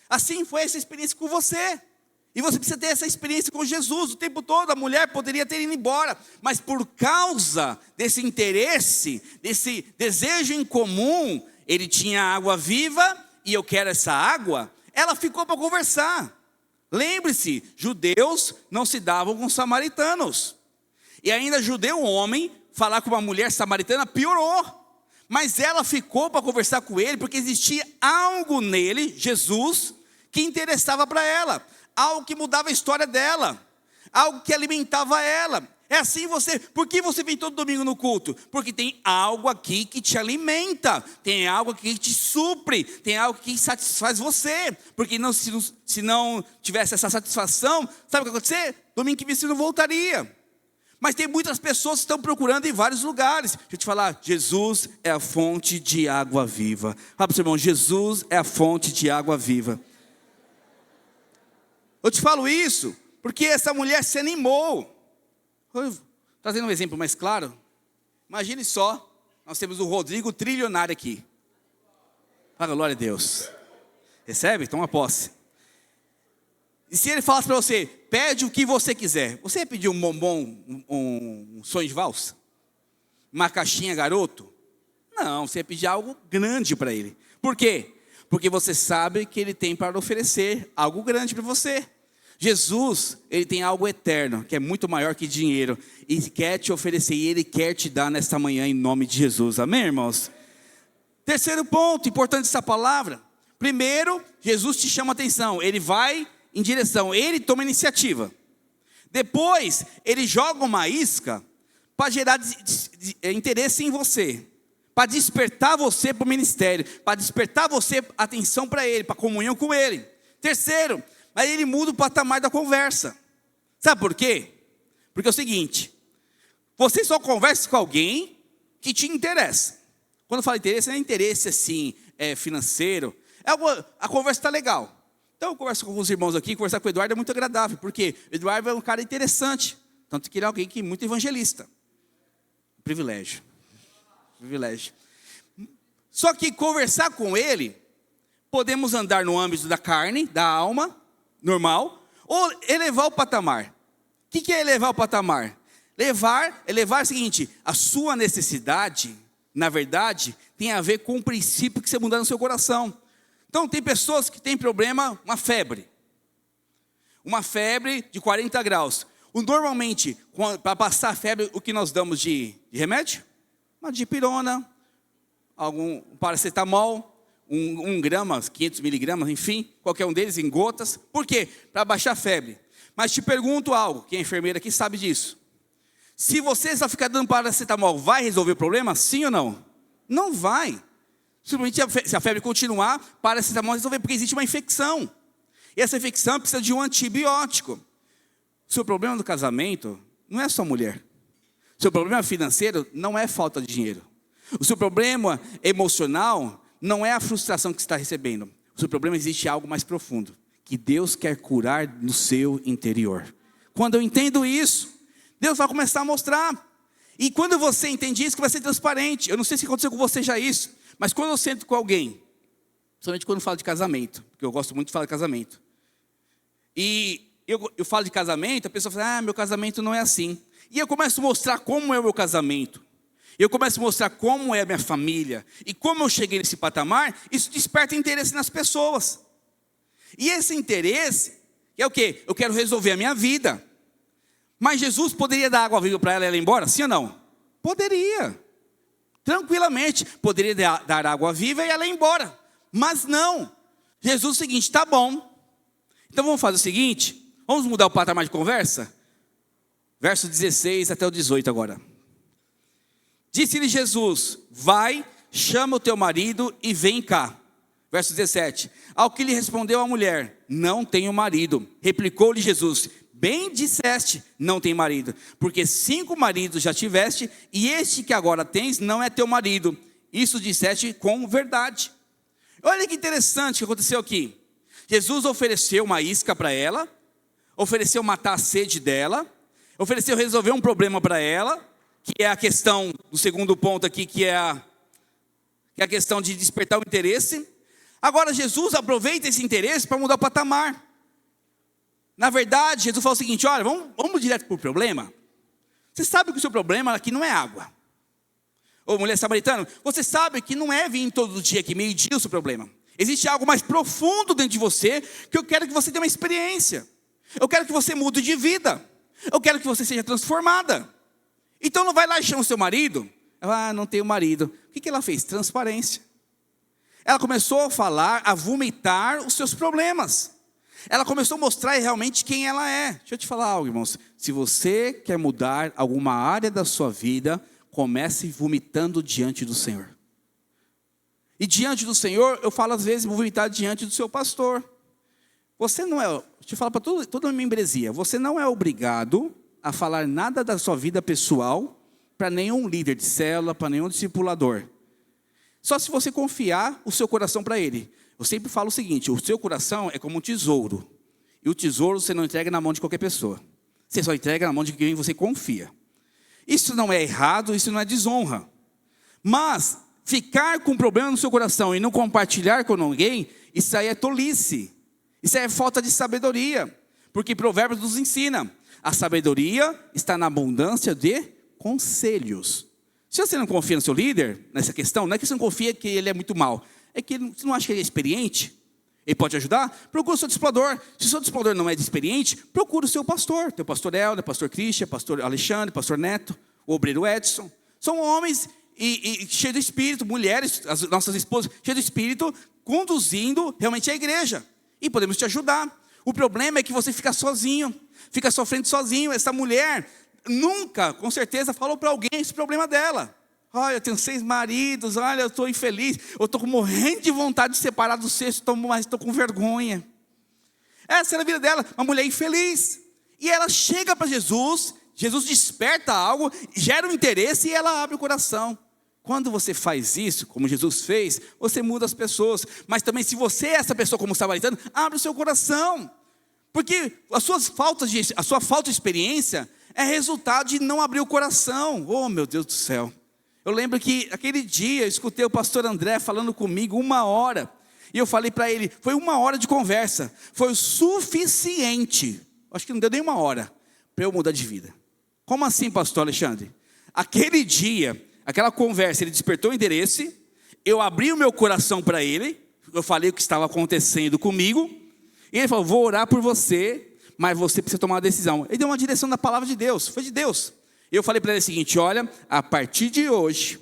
Assim foi essa experiência com você. E você precisa ter essa experiência com Jesus o tempo todo. A mulher poderia ter ido embora, mas por causa desse interesse, desse desejo em comum, ele tinha água viva, e eu quero essa água, ela ficou para conversar. Lembre-se, judeus não se davam com samaritanos. E ainda judeu homem, falar com uma mulher samaritana piorou. Mas ela ficou para conversar com ele, porque existia algo nele, Jesus, que interessava para ela. Algo que mudava a história dela. Algo que alimentava ela. É assim por que você vem todo domingo no culto? Porque tem algo aqui que te alimenta. Tem algo aqui que te supre. Tem algo que satisfaz você. Porque se não tivesse essa satisfação, sabe o que ia acontecer? Domingo que vem você não voltaria. Mas tem muitas pessoas que estão procurando em vários lugares. Deixa eu te falar, Jesus é a fonte de água viva. Fala para o seu irmão, Jesus é a fonte de água viva. Eu te falo isso, porque essa mulher se animou. Trazendo um exemplo mais claro. Imagine só, nós temos o Rodrigo trilionário aqui. Fala, glória a Deus. Recebe? Toma posse. E se ele falasse para você, pede o que você quiser. Você ia pedir um bombom, um sonho de valsa? Uma caixinha garoto? Não, você ia pedir algo grande para ele. Por quê? Porque você sabe que ele tem para oferecer algo grande para você. Jesus, ele tem algo eterno, que é muito maior que dinheiro, e quer te oferecer, e ele quer te dar nesta manhã em nome de Jesus, amém, irmãos? Terceiro ponto, importante essa palavra. Primeiro, Jesus te chama a atenção, ele vai em direção, ele toma iniciativa. Depois, ele joga uma isca para gerar interesse em você, para despertar você para o ministério, para despertar você atenção para ele, para comunhão com ele. Terceiro, aí ele muda o patamar da conversa. Sabe por quê? Porque é o seguinte, você só conversa com alguém que te interessa. Quando eu falo interesse, não é interesse assim, financeiro. A conversa está legal. Então eu converso com alguns irmãos aqui, conversar com o Eduardo é muito agradável, porque o Eduardo é um cara interessante. Tanto que ele é alguém que é muito evangelista. Privilégio. Só que conversar com ele, podemos andar no âmbito da carne, da alma, normal, ou elevar o patamar. O que é elevar o patamar? Elevar é o seguinte, a sua necessidade, na verdade, tem a ver com o princípio que você mudar no seu coração. Então tem pessoas que têm problema, uma febre de 40 graus. Normalmente, para passar a febre, o que nós damos de remédio? Uma dipirona, algum paracetamol, 1 grama, 500 miligramas, enfim, qualquer um deles em gotas. Por quê? Para baixar a febre. Mas te pergunto algo, quem é enfermeira aqui sabe disso. Se você só ficar dando paracetamol, vai resolver o problema? Sim ou não? Não vai. Simplesmente se a febre continuar, paracetamol resolver, porque existe uma infecção. E essa infecção precisa de um antibiótico. O seu problema do casamento não é só mulher. O seu problema financeiro não é falta de dinheiro. O seu problema emocional não é a frustração que você está recebendo. O seu problema existe algo mais profundo, que Deus quer curar no seu interior. Quando eu entendo isso, Deus vai começar a mostrar. E quando você entende isso, que vai ser transparente. Eu não sei se aconteceu com você já isso, mas quando eu sento com alguém, principalmente quando eu falo de casamento, porque eu gosto muito de falar de casamento, e eu falo de casamento, a pessoa fala, meu casamento não é assim. E eu começo a mostrar como é o meu casamento. Eu começo a mostrar como é a minha família. E como eu cheguei nesse patamar, isso desperta interesse nas pessoas. E esse interesse é o quê? Eu quero resolver a minha vida. Mas Jesus poderia dar água viva para ela e ela ir embora? Sim ou não? Poderia. Tranquilamente. Poderia dar água viva e ela ir embora. Mas não. Jesus é o seguinte, tá bom. Então vamos fazer o seguinte. Vamos mudar o patamar de conversa? verso 16 até o 18 agora. Disse-lhe Jesus: vai, chama o teu marido e vem cá. Verso 17. Ao que lhe respondeu a mulher: não tenho marido. Replicou-lhe Jesus: bem disseste, não tem marido, porque 5 maridos já tiveste, e este que agora tens não é teu marido. Isso disseste com verdade. Olha que interessante o que aconteceu aqui. Jesus ofereceu uma isca para ela, ofereceu matar a sede dela, ofereceu resolver um problema para ela, que é a questão do segundo ponto aqui, que é a questão de despertar o interesse. Agora Jesus aproveita esse interesse para mudar o patamar. Na verdade, Jesus fala o seguinte: olha, vamos direto para o problema. Você sabe que o seu problema aqui não é água. Ô mulher samaritana, você sabe que não é vir todo dia aqui, meio-dia, o seu problema. Existe algo mais profundo dentro de você, que eu quero que você tenha uma experiência. Eu quero que você mude de vida. Eu quero que você seja transformada. Então não vai lá e chama o seu marido. Ela: não tenho marido. O que ela fez? Transparência. Ela começou a falar, a vomitar os seus problemas. Ela começou a mostrar realmente quem ela é. Deixa eu te falar algo, irmãos. Se você quer mudar alguma área da sua vida, comece vomitando diante do Senhor. E diante do Senhor, eu falo às vezes, vomitar diante do seu pastor. Você não é, deixa eu falar para toda a membresia, você não é obrigado a falar nada da sua vida pessoal para nenhum líder de célula, para nenhum discipulador. Só se você confiar o seu coração para ele. Eu sempre falo o seguinte: o seu coração é como um tesouro. E o tesouro você não entrega na mão de qualquer pessoa. Você só entrega na mão de quem você confia. Isso não é errado, isso não é desonra. Mas ficar com um problema no seu coração e não compartilhar com ninguém, isso aí é tolice. Isso aí é falta de sabedoria. Porque Provérbios nos ensina: a sabedoria está na abundância de conselhos. Se você não confia no seu líder, nessa questão, não é que você não confia que ele é muito mal. É que você não acha que ele é experiente? Ele pode ajudar? Procura o seu discipulador. Se o seu discipulador não é experiente, procura o seu pastor. Teu pastor Helder, pastor Christian, pastor Alexandre, pastor Neto, o obreiro Edson. São homens cheios do Espírito, mulheres, as nossas esposas, cheias do Espírito, conduzindo realmente a igreja. E podemos te ajudar. O problema é que você fica sozinho, fica sofrendo sozinho. Essa mulher nunca, com certeza, falou para alguém esse problema dela. Olha, eu tenho 6 maridos, olha, eu estou infeliz, eu estou morrendo de vontade de separar do 6º, mas estou com vergonha. Essa era a vida dela, uma mulher infeliz. E ela chega para Jesus, Jesus desperta algo, gera um interesse e ela abre o coração. Quando você faz isso, como Jesus fez, você muda as pessoas. Mas também se você é essa pessoa como samaritano, abre o seu coração. Porque a sua falta de experiência é resultado de não abrir o coração. Oh, meu Deus do céu. Eu lembro que aquele dia eu escutei o pastor André falando comigo 1 hora. E eu falei para ele, foi 1 hora de conversa. Foi o suficiente, acho que não deu nem 1 hora, para eu mudar de vida. Como assim, pastor Alexandre? Aquele dia, aquela conversa, ele despertou o interesse. Eu abri o meu coração para ele. Eu falei o que estava acontecendo comigo. E ele falou: vou orar por você, mas você precisa tomar uma decisão. Ele deu uma direção da palavra de Deus, foi de Deus. Eu falei para ele o seguinte: olha, a partir de hoje,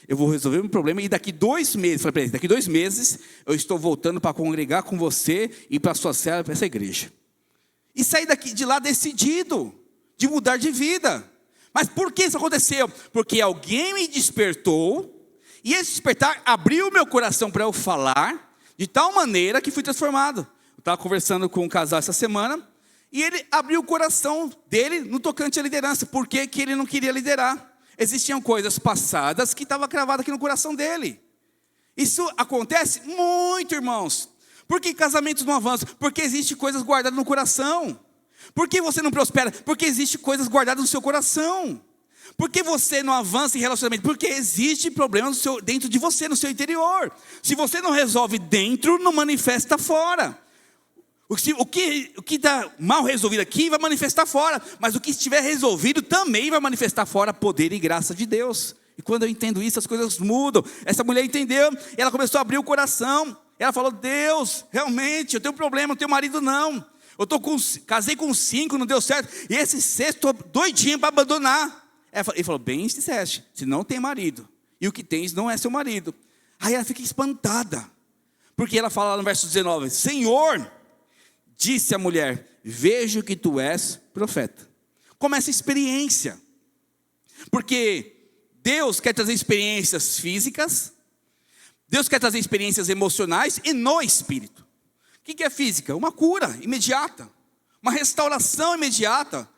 eu vou resolver um problema e daqui 2 meses, falei para ele, daqui 2 meses, eu estou voltando para congregar com você e para a sua célula, para essa igreja. E saí de lá decidido, de mudar de vida. Mas por que isso aconteceu? Porque alguém me despertou, e esse despertar abriu o meu coração para eu falar, de tal maneira que fui transformado. Eu estava conversando com um casal essa semana, e ele abriu o coração dele no tocante à liderança. Por que que ele não queria liderar? Existiam coisas passadas que estavam cravadas aqui no coração dele. Isso acontece muito, irmãos. Por que casamentos não avançam? Porque existe coisas guardadas no coração. Por que você não prospera? Porque existe coisas guardadas no seu coração. Por que você não avança em relacionamento? Porque existe problema dentro de você, no seu interior. Se você não resolve dentro, não manifesta fora. O que está mal resolvido aqui vai manifestar fora, mas o que estiver resolvido também vai manifestar fora poder e graça de Deus. E quando eu entendo isso, as coisas mudam. Essa mulher entendeu, e ela começou a abrir o coração. Ela falou: Deus, realmente, eu tenho um problema, não tenho marido não. Casei com 5, não deu certo, e esse 6º, estou doidinho para abandonar. Ele falou: bem disseste, se não tem marido, e o que tens não é seu marido. Aí ela fica espantada, porque ela fala lá no verso 19: Senhor, disse a mulher, vejo que tu és profeta. como essa experiência. Porque Deus quer trazer experiências físicas, Deus quer trazer experiências emocionais e no espírito. O que é física? Uma cura imediata, uma restauração imediata.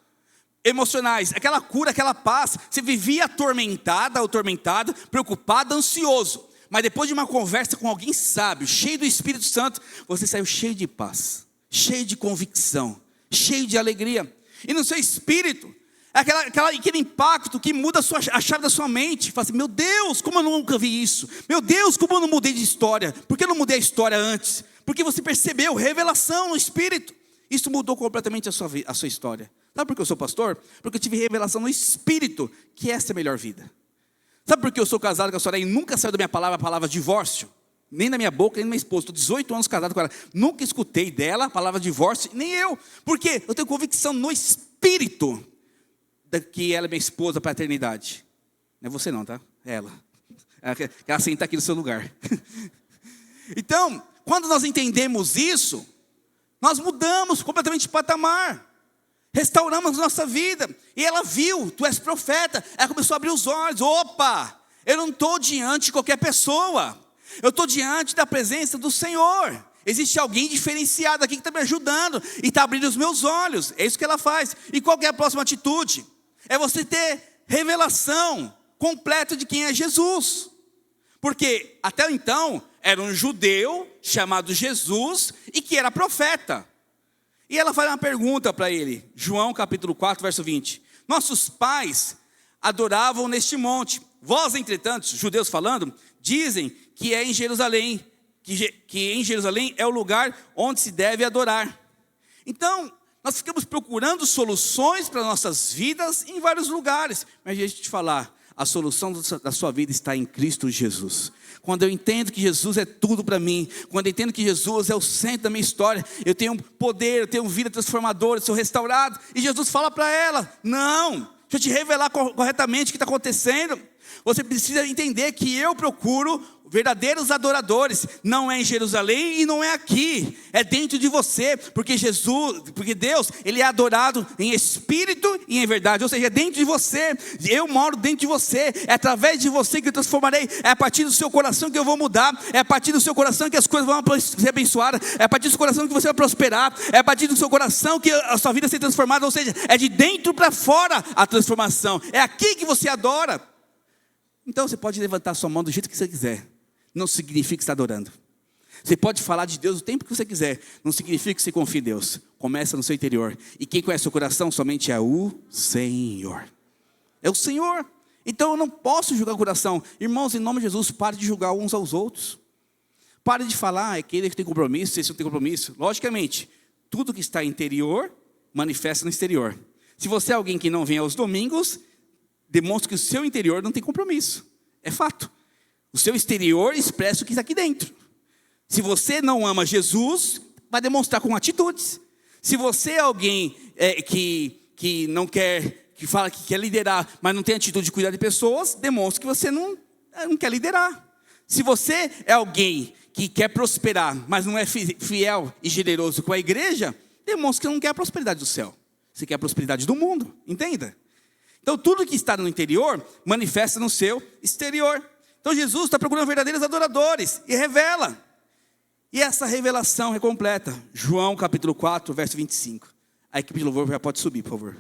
Emocionais, aquela cura, aquela paz. Você vivia atormentada ou atormentado, preocupado, ansioso. Mas depois de uma conversa com alguém sábio, cheio do Espírito Santo, você saiu cheio de paz, cheio de convicção, cheio de alegria. E no seu espírito, aquele impacto que muda a chave da sua mente. Fala assim, meu Deus, como eu nunca vi isso. Meu Deus, como eu não mudei de história. Por que eu não mudei a história antes? Porque você percebeu revelação no espírito. Isso mudou completamente a sua história. Sabe por que eu sou pastor? Porque eu tive revelação no espírito, que essa é a melhor vida. Sabe por que eu sou casado com a senhora e nunca saiu da minha palavra a palavra divórcio? Nem da minha boca, nem da minha esposa. Estou 18 anos casado com ela. Nunca escutei dela a palavra divórcio, nem eu. Por quê? Eu tenho convicção no espírito que ela é minha esposa para a eternidade. Não é você não, tá? É ela. Ela senta aqui no seu lugar. Então, quando nós entendemos isso, nós mudamos completamente de patamar. Restauramos nossa vida. E ela viu, tu és profeta. Ela começou a abrir os olhos. Opa, eu não estou diante de qualquer pessoa. Eu estou diante da presença do Senhor. Existe alguém diferenciado aqui que está me ajudando. E está abrindo os meus olhos. É isso que ela faz. E qual que é a próxima atitude? É você ter revelação completa de quem é Jesus. Porque até então era um judeu chamado Jesus e que era profeta. E ela faz uma pergunta para ele, João capítulo 4, verso 20. Nossos pais adoravam neste monte. Vós, entretanto, judeus falando, dizem que é em Jerusalém, que em Jerusalém é o lugar onde se deve adorar. Então, nós ficamos procurando soluções para nossas vidas em vários lugares. Mas deixa eu te falar, a solução da sua vida está em Cristo Jesus. Quando eu entendo que Jesus é tudo para mim, quando eu entendo que Jesus é o centro da minha história, eu tenho poder, eu tenho vida transformadora, eu sou restaurado. E Jesus fala para ela, não, deixa eu te revelar corretamente o que está acontecendo. Você precisa entender que eu procuro verdadeiros adoradores. Não é em Jerusalém e não é aqui. É dentro de você. Porque Deus, Ele é adorado em espírito e em verdade. Ou seja, é dentro de você. Eu moro dentro de você. É através de você que eu transformarei. É a partir do seu coração que eu vou mudar. É a partir do seu coração que as coisas vão ser abençoadas. É a partir do seu coração que você vai prosperar. É a partir do seu coração que a sua vida vai ser transformada. Ou seja, é de dentro para fora a transformação. É aqui que você adora. Então você pode levantar sua mão do jeito que você quiser. Não significa que está adorando. Você pode falar de Deus o tempo que você quiser. Não significa que você confia em Deus. Começa no seu interior. E quem conhece o coração somente é o Senhor. É o Senhor. Então eu não posso julgar o coração. Irmãos, em nome de Jesus, pare de julgar uns aos outros. Pare de falar, é aquele que tem compromisso, esse não tem compromisso. Logicamente, tudo que está interior, manifesta no exterior. Se você é alguém que não vem aos domingos, demonstra que o seu interior não tem compromisso. É fato. O seu exterior expressa o que está aqui dentro. Se você não ama Jesus, vai demonstrar com atitudes. Se você é alguém que não quer, que fala que quer liderar, mas não tem atitude de cuidar de pessoas, demonstra que você não quer liderar. Se você é alguém que quer prosperar, mas não é fiel e generoso com a igreja, demonstra que não quer a prosperidade do céu. Você quer a prosperidade do mundo, entenda? Então tudo que está no interior, manifesta no seu exterior. Então Jesus está procurando verdadeiros adoradores e revela. E essa revelação é completa. João capítulo 4, verso 25. A equipe de louvor já pode subir, por favor.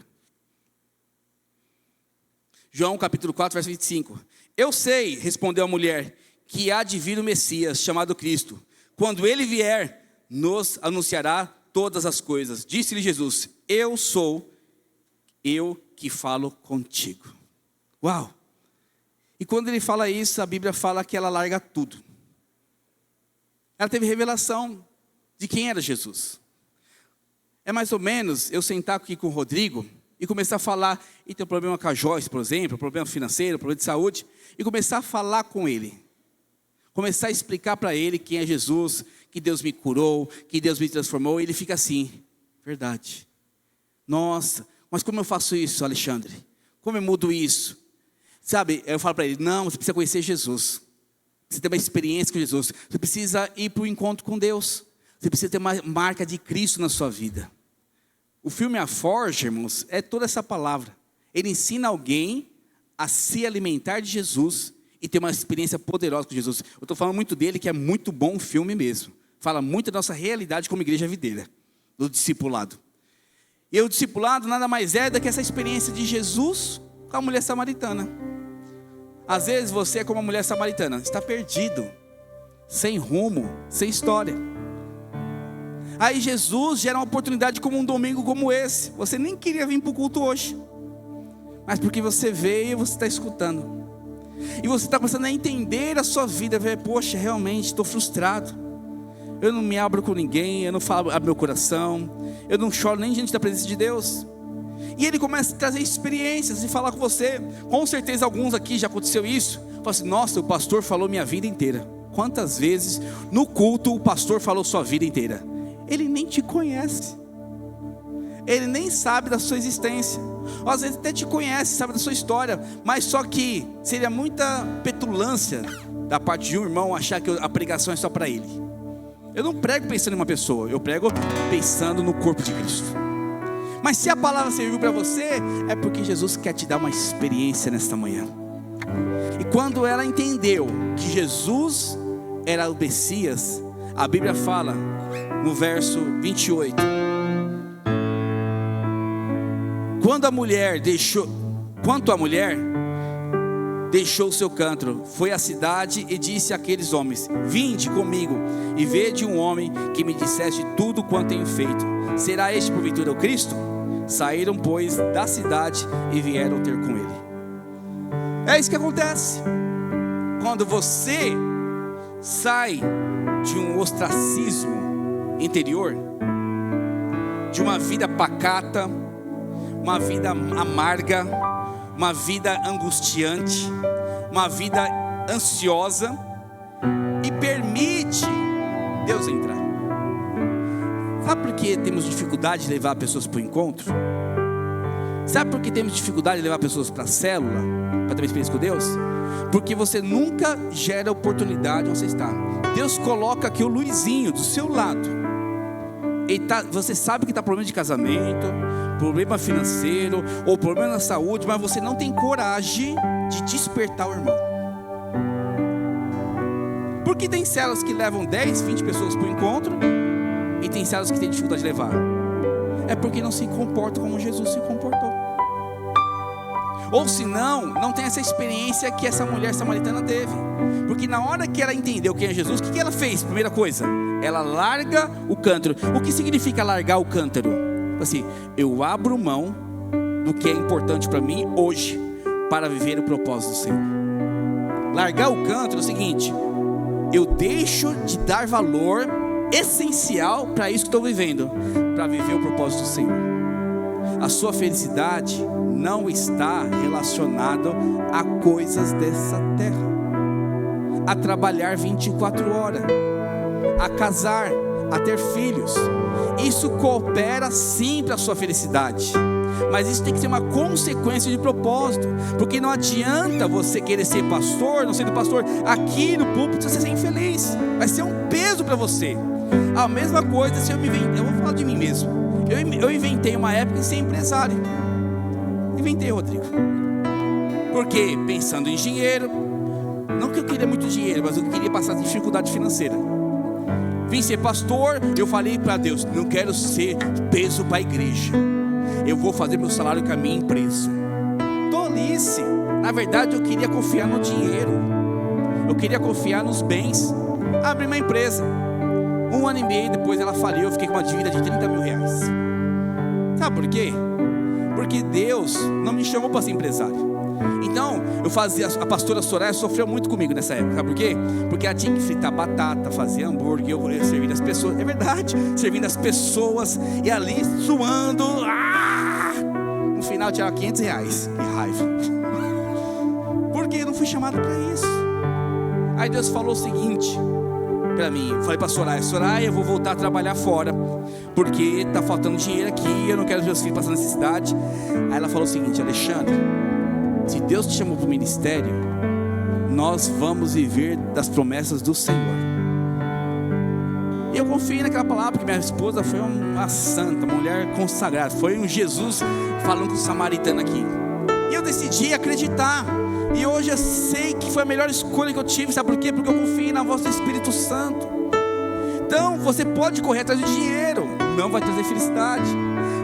João capítulo 4, verso 25. Eu sei, respondeu a mulher, que há de vir o Messias, chamado Cristo. Quando ele vier, nos anunciará todas as coisas. Disse-lhe Jesus, eu sou eu que falo contigo. Uau! E quando ele fala isso, a Bíblia fala que ela larga tudo. Ela teve revelação de quem era Jesus. É mais ou menos eu sentar aqui com o Rodrigo e começar a falar, e tem um problema com a Joyce, por exemplo, problema financeiro, problema de saúde, e começar a falar com ele. Começar a explicar para ele quem é Jesus, que Deus me curou, que Deus me transformou, e ele fica assim, verdade. Nossa, mas como eu faço isso, Alexandre? Como eu mudo isso? Sabe, eu falo para ele, não, você precisa conhecer Jesus. Você tem uma experiência com Jesus. Você precisa ir para o encontro com Deus. Você precisa ter uma marca de Cristo na sua vida. O filme A Forja, irmãos, é toda essa palavra. Ele ensina alguém a se alimentar de Jesus e ter uma experiência poderosa com Jesus. Eu estou falando muito dele, que é muito bom o filme mesmo. Fala muito da nossa realidade como igreja videira, do discipulado. E o discipulado nada mais é do que essa experiência de Jesus com a mulher samaritana. Às vezes você é como a mulher samaritana, está perdido, sem rumo, sem história. Aí Jesus gera uma oportunidade como um domingo como esse. Você nem queria vir para o culto hoje, mas porque você veio e você está escutando. E você está começando a entender a sua vida, ver, poxa, realmente estou frustrado. Eu não me abro com ninguém, eu não falo abro meu coração, eu não choro nem diante da presença de Deus. E ele começa a trazer experiências e falar com você. Com certeza alguns aqui já aconteceu isso. Fala assim, nossa, o pastor falou minha vida inteira. Quantas vezes no culto o pastor falou sua vida inteira? Ele nem te conhece. Ele nem sabe da sua existência. Ou às vezes até te conhece, sabe da sua história. Mas só que seria muita petulância da parte de um irmão achar que a pregação é só para ele. Eu não prego pensando em uma pessoa, eu prego pensando no corpo de Cristo. Mas se a palavra serviu para você, é porque Jesus quer te dar uma experiência nesta manhã. E quando ela entendeu que Jesus era o Messias, a Bíblia fala no verso 28. Quanto a mulher deixou o seu cântaro, foi à cidade e disse àqueles homens: vinde comigo e vede um homem que me disseste tudo quanto tenho feito. Será este porventura o Cristo? Saíram, pois, da cidade e vieram ter com ele. É isso que acontece quando você sai de um ostracismo interior, de uma vida pacata, uma vida amarga, uma vida angustiante, uma vida ansiosa, e permite Deus entrar. Sabe por que temos dificuldade de levar pessoas para o encontro? Sabe por que temos dificuldade de levar pessoas para a célula, para ter uma experiência com Deus? Porque você nunca gera oportunidade onde você está. Deus coloca aqui o Luizinho do seu lado. Você sabe que está problema de casamento, problema financeiro, ou problema na saúde, mas você não tem coragem de despertar o irmão. Porque tem células que levam 10, 20 pessoas para o encontro, e tem células que têm dificuldade de levar. É porque não se comportam como Jesus se comportou. Ou se não tem essa experiência que essa mulher samaritana teve. Porque na hora que ela entendeu quem é Jesus, o que ela fez? Primeira coisa, ela larga o cântaro. O que significa largar o cântaro? Assim, eu abro mão do que é importante para mim hoje, para viver o propósito do Senhor. Largar o cântaro é o seguinte: eu deixo de dar valor essencial para isso que estou vivendo, para viver o propósito do Senhor. A sua felicidade não está relacionada a coisas dessa terra, a trabalhar 24 horas, a casar, a ter filhos. Isso coopera sim para a sua felicidade, mas isso tem que ser uma consequência de propósito. Porque não adianta você querer ser pastor, não sendo pastor aqui no púlpito, você ser infeliz, vai ser um peso para você. A mesma coisa se eu vou falar de mim mesmo. Eu inventei uma época de ser empresário. Inventei, Rodrigo, porque pensando em dinheiro, não que eu queria muito dinheiro, mas eu queria passar dificuldade financeira. Vim ser pastor, eu falei para Deus: não quero ser peso para a igreja, eu vou fazer meu salário com a minha empresa. Tolice. Na verdade eu queria confiar no dinheiro, eu queria confiar nos bens. Abri uma empresa, 1 ano e meio depois ela faliu, eu fiquei com uma dívida de 30 mil reais. Sabe por quê? Porque Deus não me chamou para ser empresário. Então, a pastora Soraya sofreu muito comigo nessa época. Sabe por quê? Porque ela tinha que fritar batata, fazer hambúrguer, eu servindo as pessoas. É verdade, servindo as pessoas, e ali suando. No final tinha 500 reais. Que raiva. Porque eu não fui chamado para isso. Aí Deus falou o seguinte para mim, falei para Soraya, eu vou voltar a trabalhar fora, porque está faltando dinheiro aqui, eu não quero ver meus filhos passando necessidade. Aí ela falou o seguinte: Alexandre, se Deus te chamou para o ministério, nós vamos viver das promessas do Senhor. E eu confio naquela palavra, porque minha esposa foi uma santa, uma mulher consagrada. Foi um Jesus falando com o samaritano aqui. E eu decidi acreditar. E hoje eu sei que foi a melhor escolha que eu tive. Sabe por quê? Porque eu confio na voz do Espírito Santo. Então você pode correr atrás de dinheiro, não vai trazer felicidade.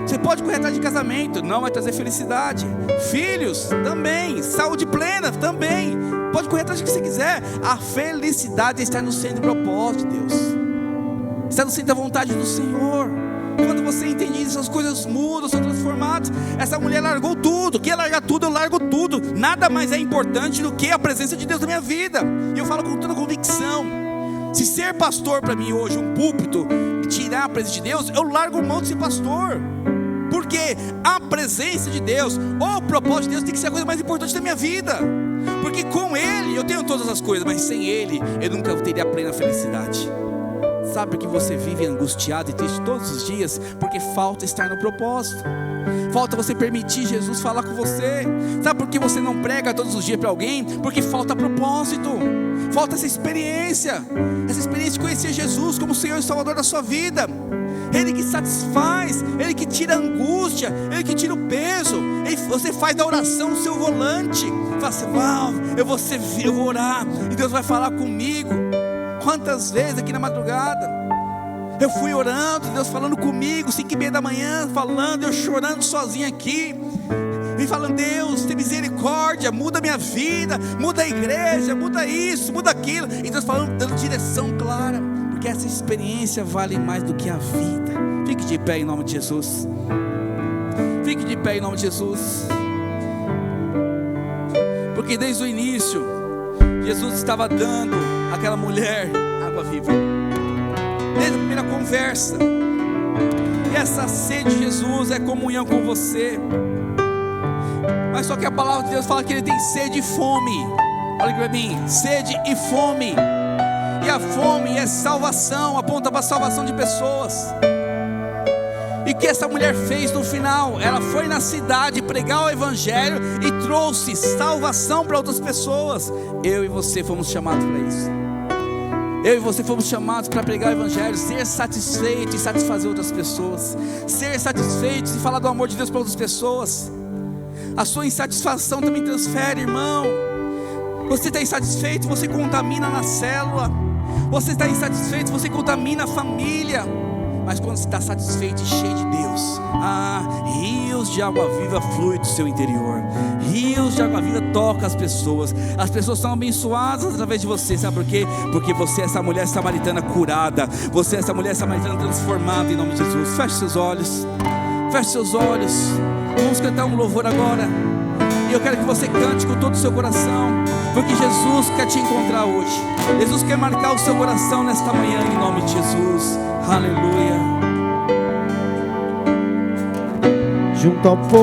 Você pode correr atrás de casamento, não vai trazer felicidade. Filhos, também. Saúde plena, também. Pode correr atrás do que você quiser. A felicidade está no centro do propósito de Deus, está no centro da vontade do Senhor. Quando você entende isso, as coisas mudam, são transformadas. Essa mulher largou tudo. Quer largar tudo, eu largo tudo. Nada mais é importante do que a presença de Deus na minha vida. E eu falo com toda convicção. Se ser pastor para mim hoje, um púlpito, tirar a presença de Deus, eu largo mão de ser pastor. Porque a presença de Deus, ou o propósito de Deus, tem que ser a coisa mais importante da minha vida. Porque com Ele eu tenho todas as coisas, mas sem Ele eu nunca teria a plena felicidade. Sabe que você vive angustiado e triste todos os dias? Porque falta estar no propósito. Falta você permitir Jesus falar com você. Sabe por que você não prega todos os dias para alguém? Porque falta propósito. Falta essa experiência de conhecer Jesus como o Senhor e Salvador da sua vida. Ele que satisfaz, Ele que tira a angústia, Ele que tira o peso. Você faz da oração o seu volante. Fala assim, uau, eu vou orar e Deus vai falar comigo. Quantas vezes aqui na madrugada eu fui orando, Deus falando comigo, 5:30 da manhã, falando, eu chorando sozinho aqui, e falando, Deus, tem misericórdia, muda a minha vida, muda a igreja, muda isso, muda aquilo, e Deus falando, dando direção clara, porque essa experiência vale mais do que a vida. Fique de pé em nome de Jesus. Fique de pé em nome de Jesus. Porque desde o início Jesus estava dando àquela mulher água viva, desde a primeira conversa. E essa sede de Jesus é comunhão com você. Mas só que a palavra de Deus fala que Ele tem sede e fome. Olha aqui para mim, sede e fome. E a fome é salvação, aponta para a salvação de pessoas. E o que essa mulher fez no final? Ela foi na cidade pregar o evangelho e trouxe salvação para outras pessoas. Eu e você fomos chamados para isso. Eu e você fomos chamados para pregar o evangelho, ser satisfeito e satisfazer outras pessoas, ser satisfeito e falar do amor de Deus para outras pessoas. A sua insatisfação também transfere, irmão. Você está insatisfeito, você contamina na célula. Você está insatisfeito, você contamina a família. Mas quando você está satisfeito e cheio de Deus, rios de água viva fluem do seu interior. Rios de água viva tocam as pessoas. As pessoas são abençoadas através de você. Sabe por quê? Porque você é essa mulher samaritana curada. Você é essa mulher samaritana transformada em nome de Jesus. Feche seus olhos. Feche seus olhos. Vamos cantar um louvor agora. E eu quero que você cante com todo o seu coração, porque Jesus quer te encontrar hoje. Jesus quer marcar o seu coração nesta manhã em nome de Jesus. Aleluia. Junto ao povo.